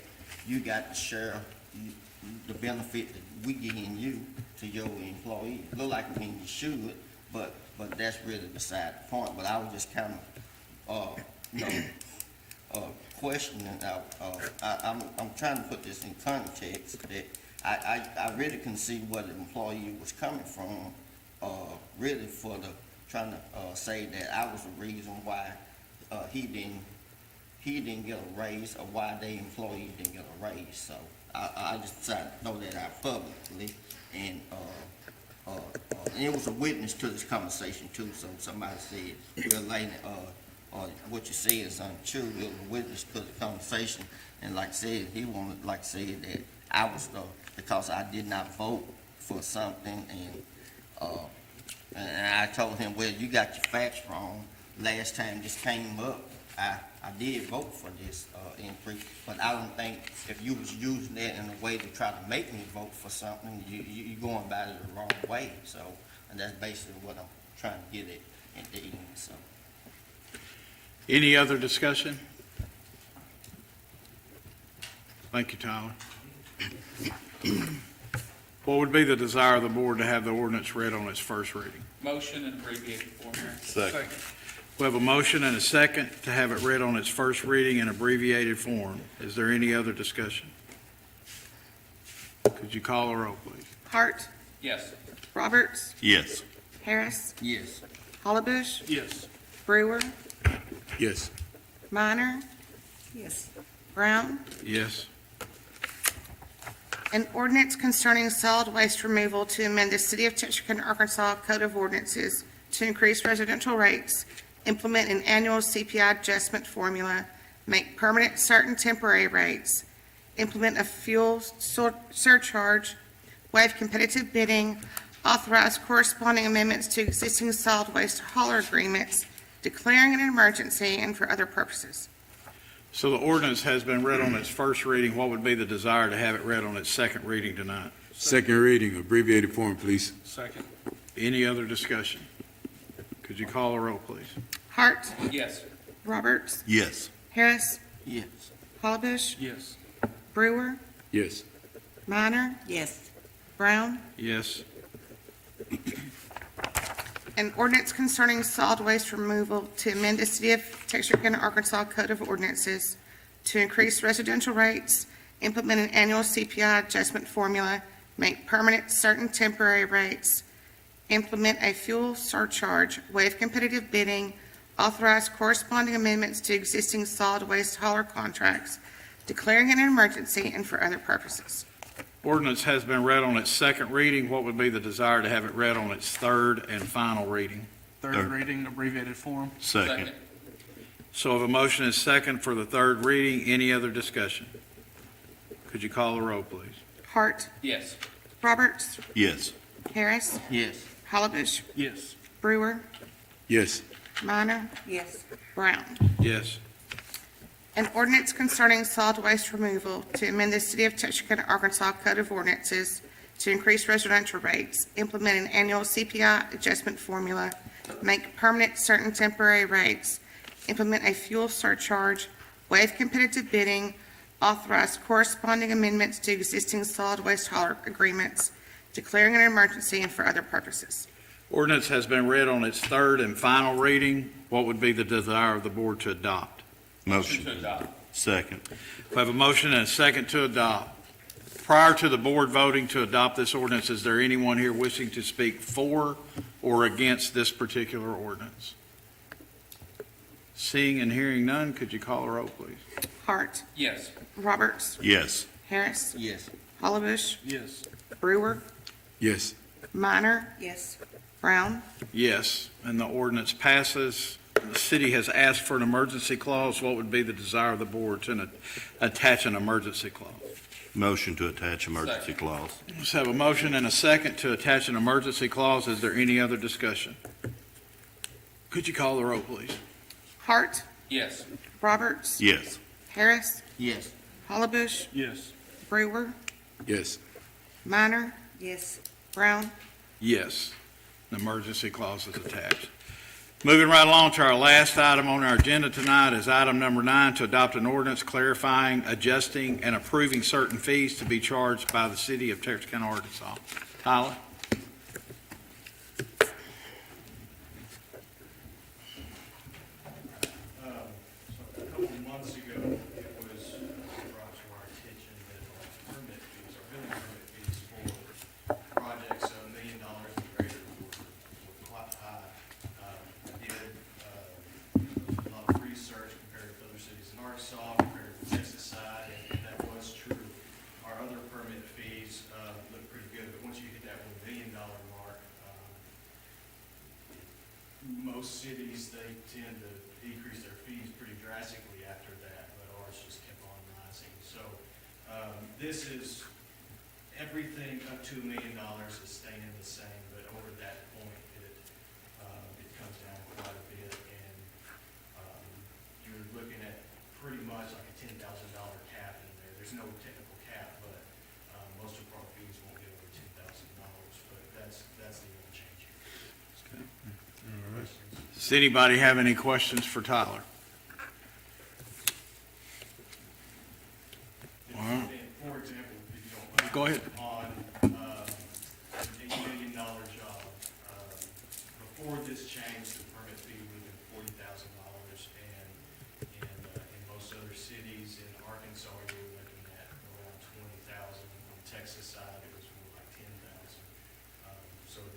you got to share the benefit that we giving you to your employee. Look like me you should, but that's really beside the point. But I was just kind of questioning. I'm trying to put this in context that I really can see where the employee was coming from. Really for trying to say that I was the reason why he didn't get a raise, or why the employee didn't get a raise. So I just decided to throw that out publicly, and it was a witness to this conversation too. So somebody said, "Well, Lane, what you say is untrue." It was a witness to the conversation, and like I said, he wanted like to say that I was because I did not vote for something, and I told him, well, you got your facts wrong. Last time this came up, I did vote for this increase, but I don't think if you was using that in a way to try to make me vote for something, you're going about it the wrong way. So, and that's basically what I'm trying to get at the end. So, Any other discussion? Thank you, Tyler. What would be the desire of the board to have the ordinance read on its first reading? Motion and abbreviated form, Mayor. Second. We have a motion and a second to have it read on its first reading in abbreviated form. Is there any other discussion? Could you call the roll, please? Hart, Yes. Roberts, Yes. Harris, Yes. Hollabush, Yes. Brewer, Yes. Minor, Yes. Brown. Yes. An ordinance concerning solid waste removal to amend the City of Texarkana, Arkansas Code of Ordinances to increase residential rates, implement an annual CPI adjustment formula, make permanent certain temporary rates, implement a fuel surcharge, waive competitive bidding, authorize corresponding amendments to existing solid waste hauler agreements, declaring an emergency, and for other purposes. So the ordinance has been read on its first reading. What would be the desire to have it read on its second reading tonight? Second reading, abbreviated form, please. Second. Any other discussion? Could you call the roll, please? Hart, Yes. Roberts, Yes. Harris, Yes. Hollabush, Yes. Brewer, Yes. Minor, Yes. Brown. Yes. An ordinance concerning solid waste removal to amend the City of Texarkana, Arkansas Code of Ordinances to increase residential rates, implement an annual CPI adjustment formula, make permanent certain temporary rates, implement a fuel surcharge, waive competitive bidding, authorize corresponding amendments to existing solid waste hauler contracts, declaring an emergency, and for other purposes. Ordinance has been read on its second reading. What would be the desire to have it read on its third and final reading? Third reading, abbreviated form. Second. So if a motion is second for the third reading, any other discussion? Could you call the roll, please? Hart, Yes. Roberts, Yes. Harris, Yes. Hollabush, Yes. Brewer, Yes. Minor, Yes. Brown. Yes. An ordinance concerning solid waste removal to amend the City of Texarkana, Arkansas Code of Ordinances to increase residential rates, implement an annual CPI adjustment formula, make permanent certain temporary rates, implement a fuel surcharge, waive competitive bidding, authorize corresponding amendments to existing solid waste hauler agreements, declaring an emergency, and for other purposes. Ordinance has been read on its third and final reading. What would be the desire of the board to adopt? Motion to adopt. Second. We have a motion and a second to adopt. Prior to the board voting to adopt this ordinance, is there anyone here wishing to speak for or against this particular ordinance? Seeing and hearing none, could you call the roll, please? Hart, Yes. Roberts, Yes. Harris, Yes. Hollabush, Yes. Brewer, Yes. Minor, Yes. Brown. Yes, and the ordinance passes. The city has asked for an emergency clause. What would be the desire of the board to attach an emergency clause? Motion to attach emergency Second. clause. Let's have a motion and a second to attach an emergency clause. Is there any other discussion? Could you call the roll, please? Hart, Yes. Roberts, Yes. Harris, Yes. Hollabush, Yes. Brewer, Yes. Minor, Yes. Brown. Yes, the emergency clause is attached. Moving right along to our last item on our agenda tonight is item number 9, to adopt an ordinance clarifying, adjusting, and approving certain fees to be charged by the city of Texarkana, Arkansas. Tyler? So a couple of months ago, it was brought to our attention that our permit fees, our building permit fees for projects of $1 million and greater were quite high. I did a lot of research compared to other cities in Arkansas, compared to the Texas side, and that was true. Our other permit fees look pretty good, but once you hit that $1 million mark, most cities, they tend to decrease their fees pretty drastically after that, but ours just kept on rising. So, this is, everything up to $1 million is staying the same, but over that point, it comes down quite a bit, and, you're looking at pretty much like a $10,000 cap in there. There's no technical cap, but, most of our fees won't get over $10,000, but that's the only change here. Does anybody have any questions for Tyler? All right. For example, if you don't mind. Go ahead. On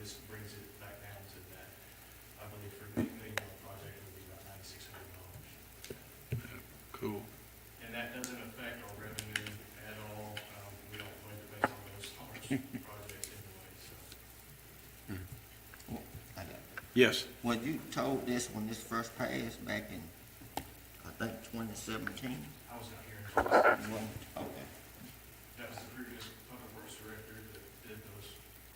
this brings it back down to that. I believe for a $1 million project, it would be about $9,600. Cool. And that doesn't affect our revenue at all. We don't budget based on those large projects anyway, so. I got it. Yes. When you told this when this first passed back in, I think, 2017? I was not here until, You wasn't? Okay. that was the previous public works director that did those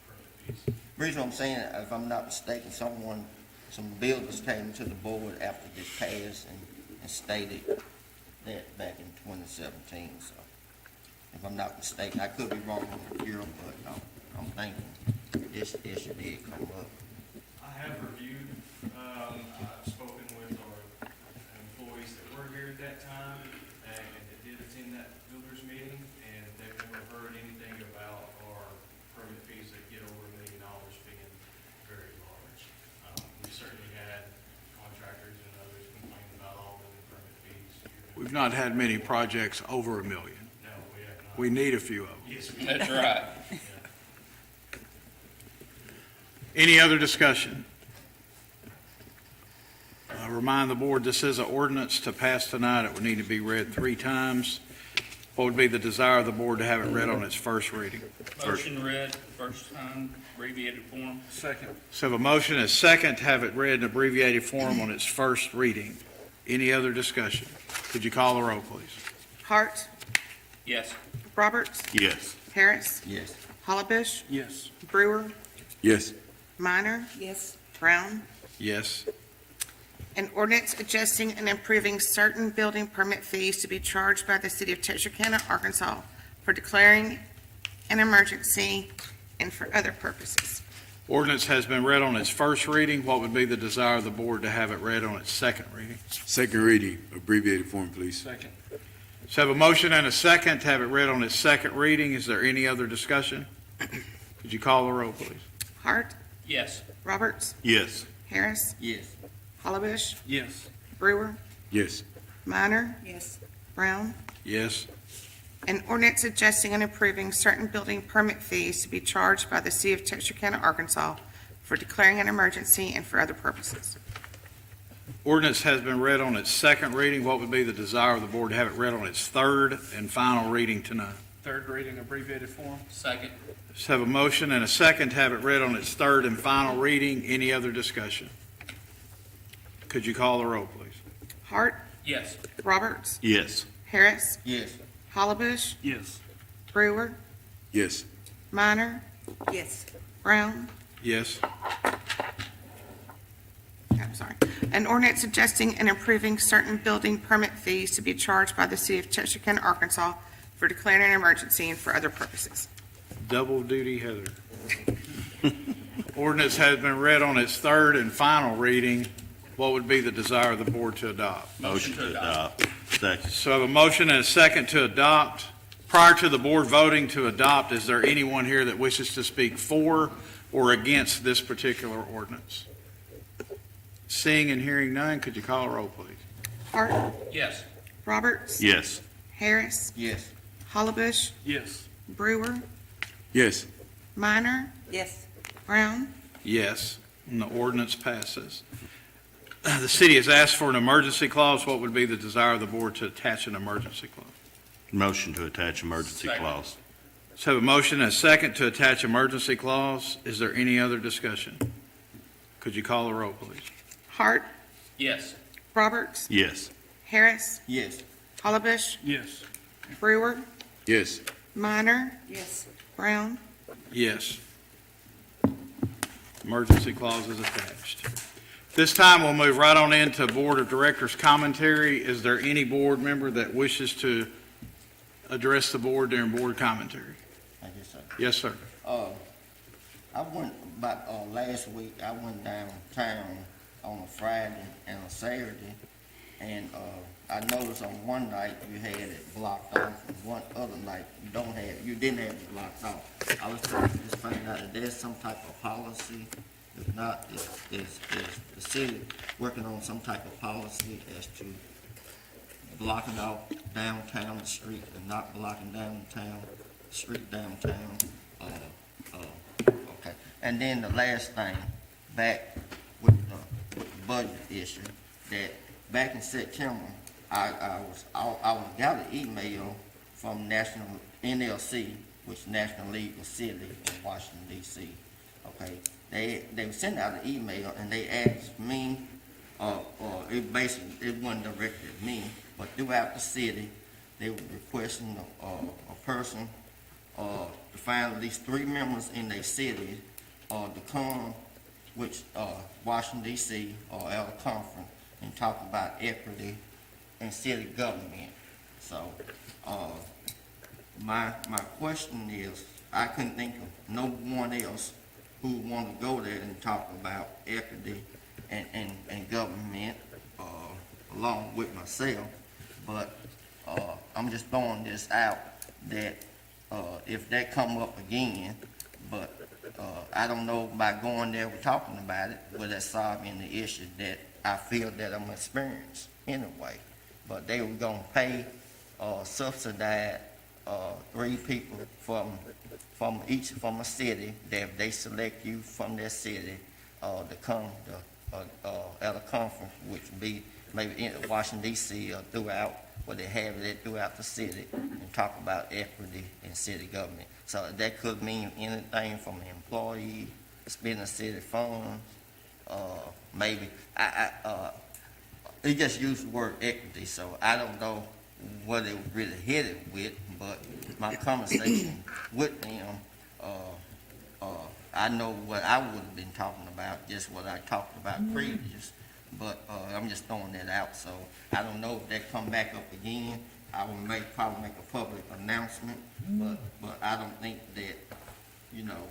permit fees. Reason I'm saying, if I'm not mistaken, some builders came to the board after this passed and stated that back in 2017, so. If I'm not mistaken, I could be wrong on the year, but I'm thinking this issue did come up. I have reviewed, I've spoken with our employees that were here at that time and that did attend that builders meeting, and they've never heard anything about our permit fees that get over $1 million being very large. We certainly had contractors and others complain about all the permit fees. We've not had many projects over $1 million. No, we have not. We need a few of them. Yes, we That's right. Any other discussion? I remind the board, this is an ordinance to pass tonight. It would need to be read 3 times. What would be the desire of the board to have it read on its first reading? Motion read, first time, abbreviated form. Second. So a motion is second to have it read in abbreviated form on its first reading. Any other discussion? Could you call the roll, please? Hart, Yes. Roberts, Yes. Harris, Yes. Hollabush, Yes. Brewer, Yes. Minor, Yes. Brown. Yes. An ordinance adjusting and improving certain building permit fees to be charged by the city of Texarkana, Arkansas for declaring an emergency and for other purposes. Ordinance has been read on its first reading. What would be the desire of the board to have it read on its second reading? Second reading, abbreviated form, please. Second. So have a motion and a second to have it read on its second reading. Is there any other discussion? Could you call the roll, please? Hart, Yes. Roberts, Yes. Harris, Yes. Hollabush, Yes. Brewer, Yes. Minor, Yes. Brown. Yes. An ordinance adjusting and approving certain building permit fees to be charged by the city of Texarkana, Arkansas for declaring an emergency and for other purposes. Ordinance has been read on its second reading. What would be the desire of the board to have it read on its third and final reading tonight? Third reading, abbreviated form. Second. Let's have a motion and a second to have it read on its third and final reading. Any other discussion? Could you call the roll, please? Hart, Yes. Roberts, Yes. Harris, Yes. Hollabush, Yes. Brewer, Yes. Minor, Yes. Brown. Yes. I'm sorry. An ordinance adjusting and improving certain building permit fees to be charged by the city of Texarkana, Arkansas for declaring an emergency and for other purposes. Double duty, Heather. Ordinance has been read on its third and final reading. What would be the desire of the board to adopt? Motion to adopt. Second. So I have a motion and a second to adopt. Prior to the board voting to adopt, is there anyone here that wishes to speak for or against this particular ordinance? Seeing and hearing none, could you call a roll, please? Hart, Yes. Roberts, Yes. Harris, Yes. Hollabush, Yes. Brewer, Yes. Minor, Yes. Brown. Yes, and the ordinance passes. The city has asked for an emergency clause. What would be the desire of the board to attach an emergency clause? Motion to attach emergency Second. clause. So have a motion and a second to attach emergency clause. Is there any other discussion? Could you call the roll, please? Hart, Yes. Roberts, Yes. Harris, Yes. Hollabush, Yes. Brewer, Yes. Minor, Yes. Brown. Yes. Emergency clause is attached. This time, we'll move right on into Board of Directors commentary. Is there any board member that wishes to address the board during board commentary? I guess so. Yes, sir. I went about, last week, I went downtown on a Friday and a Saturday, and, I noticed on one night you had it blocked off, and one other night you didn't have it blocked off. I was trying to just find out if there's some type of policy. If not, is the city working on some type of policy as to blocking off downtown the street and not blocking downtown, street downtown? Okay. And then the last thing, back with the budget issue, that back in September, I got an email from National NLC, which National League of Cities in Washington D.C. Okay, they sent out an email and they asked me, or it basically, it wasn't directed at me, but throughout the city, they were requesting a person to find at least 3 members in their city to come, which Washington D.C. or at a conference and talk about equity in city government. So my question is, I couldn't think of no one else who would want to go there and talk about equity and government along with myself. But I'm just throwing this out that if that come up again, but I don't know by going there, we're talking about it, will that solve any issue that I feel that I'm experiencing anyway. But they were gonna pay, subsidize 3 people from a city, that if they select you from their city to come at a conference, which would be maybe in Washington D.C. or throughout, where they have it throughout the city, and talk about equity in city government. So that could mean anything from an employee spending city funds, maybe. They just used the word equity, so I don't know what it was really headed with, but my conversation with them, I know what I would have been talking about, just what I talked about previous, but I'm just throwing that out, so I don't know if that come back up again. I will probably make a public announcement, but I don't think that, you know,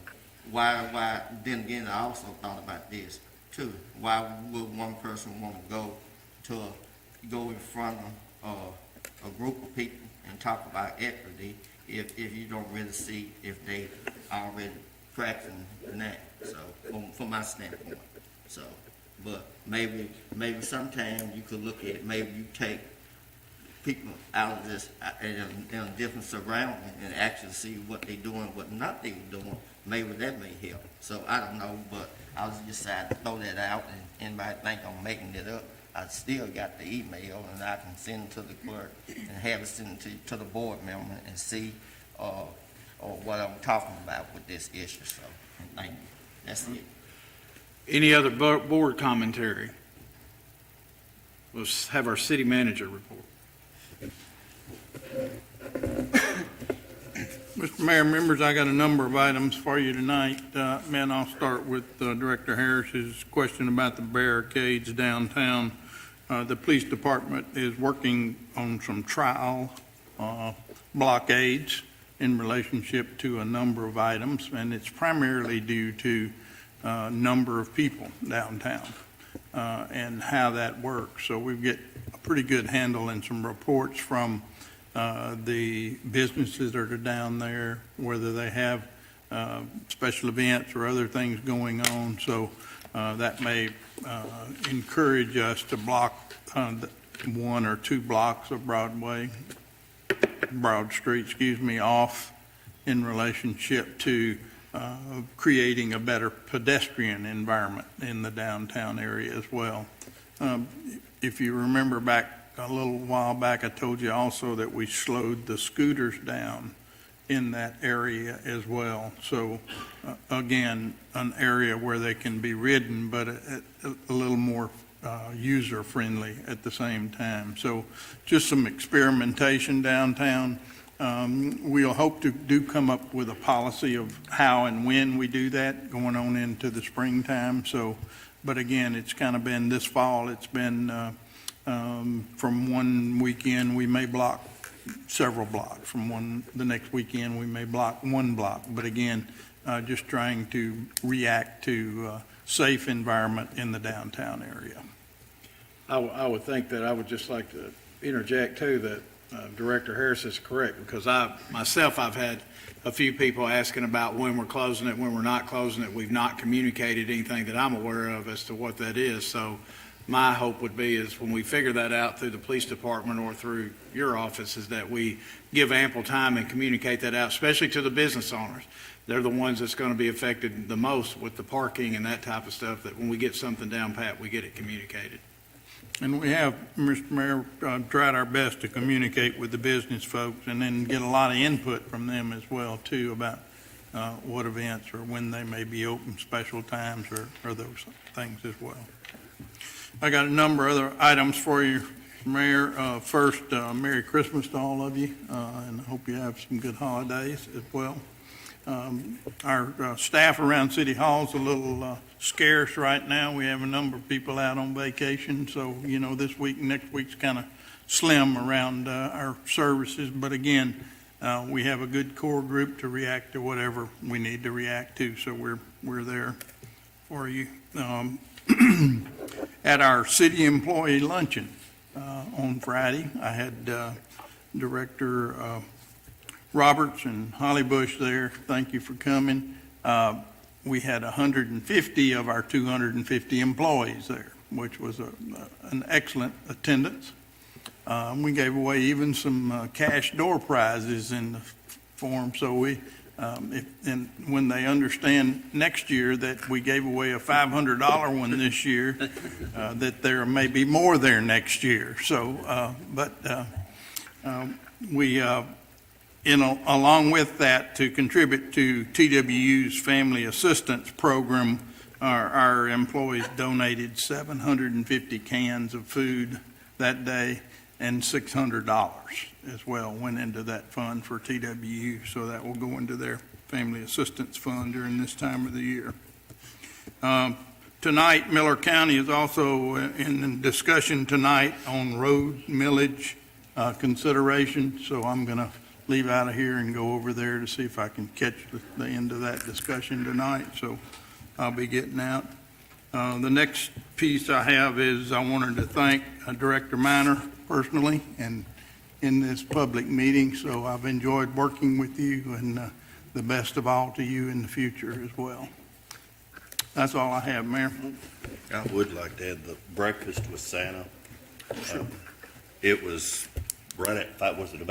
why, then again, I also thought about this too. Why would one person want to go in front of a group of people and talk about equity if you don't really see if they already practicing that, so, from my standpoint. So, but maybe sometime you could look at, maybe you take people out of this in a different surrounding and actually see what they doing, what not they doing. Maybe that may help. So I don't know, but I was just decided to throw that out, and anybody think I'm making it up, I still got the email, and I can send it to the clerk and have it sent to the board member and see or what I'm talking about with this issue. So, thank you. That's it. Any other board commentary? Let's have our city manager report. Mr. Mayor, members, I got a number of items for you tonight. Man, I'll start with Director Harris's question about the barricades downtown. The police department is working on some trial blockades in relationship to a number of items, and it's primarily due to number of people downtown and how that works. So we get a pretty good handle and some reports from the businesses that are down there, whether they have special events or other things going on. So that may encourage us to block 1 or 2 blocks of Broad Street, off in relationship to creating a better pedestrian environment in the downtown area as well. If you remember back a little while back, I told you also that we slowed the scooters down in that area as well. So again, an area where they can be ridden, but a little more user-friendly at the same time. So just some experimentation downtown. We'll hope to come up with a policy of how and when we do that going on into the springtime. So, but again, it's kind of been this fall, it's been from one weekend, we may block several blocks. From the next weekend, we may block 1 block. But again, just trying to react to safe environment in the downtown area. I would think that I would just like to interject too, that Director Harris is correct, because I've had a few people asking about when we're closing it, when we're not closing it. We've not communicated anything that I'm aware of as to what that is. So my hope would be is when we figure that out through the police department or through your office, is that we give ample time and communicate that out, especially to the business owners. they're the ones that's going to be affected the most with the parking and that type of stuff, that when we get something down pat, we get it communicated. And we have, Mr. Mayor, tried our best to communicate with the business folks and then get a lot of input from them as well, too, about what events or when they may be open, special times or those things as well. I got a number of other items for you, Mayor. First, Merry Christmas to all of you, and I hope you have some good holidays as well. Our staff around City Hall is a little scarce right now. We have a number of people out on vacation, so, this week and next week's kind of slim around our services. But again, we have a good core group to react to whatever we need to react to, so we're there for you. At our city employee luncheon on Friday, I had Director Roberts and Holly Bush there. Thank you for coming. We had 150 of our 250 employees there, which was an excellent attendance. We gave away even some cash door prizes in the form, so when they understand next year that we gave away a $500 one this year, that there may be more there next year. So, along with that, to contribute to TWU's Family Assistance Program, our employees donated 750 cans of food that day, and $600 as well went into that fund for TWU, so that will go into their Family Assistance Fund during this time of the year. Tonight, Miller County is also in discussion tonight on road millage consideration, so I'm going to leave out of here and go over there to see if I can catch the end of that discussion tonight, so I'll be getting out. The next piece I have is I wanted to thank Director Minor personally and in this public meeting, so I've enjoyed working with you, and the best of all to you in the future as well. That's all I have, Mayor. I would like to add the breakfast with Santa. It was right at 500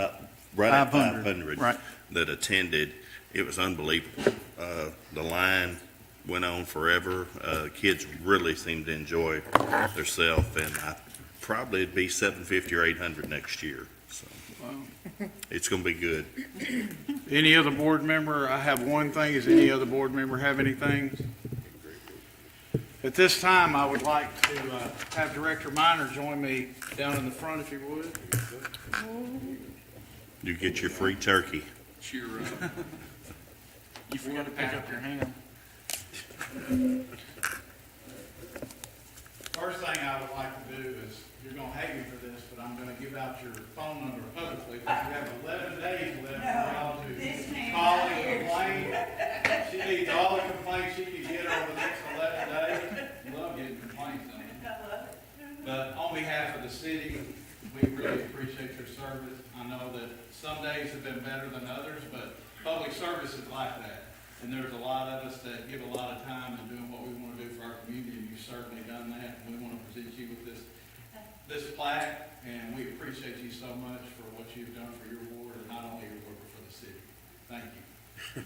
Right. that attended. It was unbelievable. The line went on forever. Kids really seemed to enjoy themselves, and probably it'd be 750 or 800 next year. So it's going to be good. Any other board member? I have one thing. Does any other board member have anything? At this time, I would like to have Director Minor join me down in the front, if you would. You get your free turkey. You forgot to pick up your hand. First thing I would like to do is, you're going to hate me for this, but I'm going to give out your phone number publicly, but you have 11 days left for y'all to call and complain. She needs all the complaints she can get over the next 11 days. Love getting complaints on it. But on behalf of the city, we really appreciate your service. I know that some days have been better than others, but public service is like that. And there's a lot of us that give a lot of time in doing what we want to do for our community, and you've certainly done that. And we want to present you with this plaque, and we appreciate you so much for what you've done for your ward, and not only your ward, but for the city. Thank you.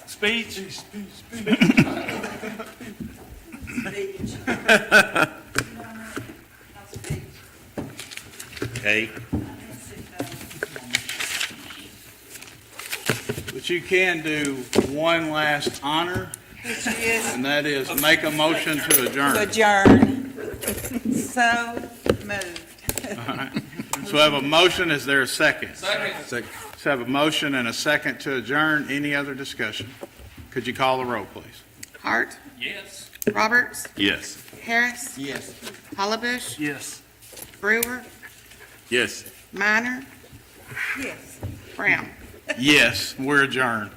Speech. Okay? But you can do one last honor, Which is and that is make a motion to adjourn. adjourn. So moved. All right. So I have a motion. Is there a second? Second. So I have a motion and a second to adjourn. Any other discussion? Could you call the roll, please? Hart, Yes. Roberts, Yes. Harris, Yes. Hollabush, Yes. Brewer, Yes. Minor, Yes. Brown. Yes, we're adjourned.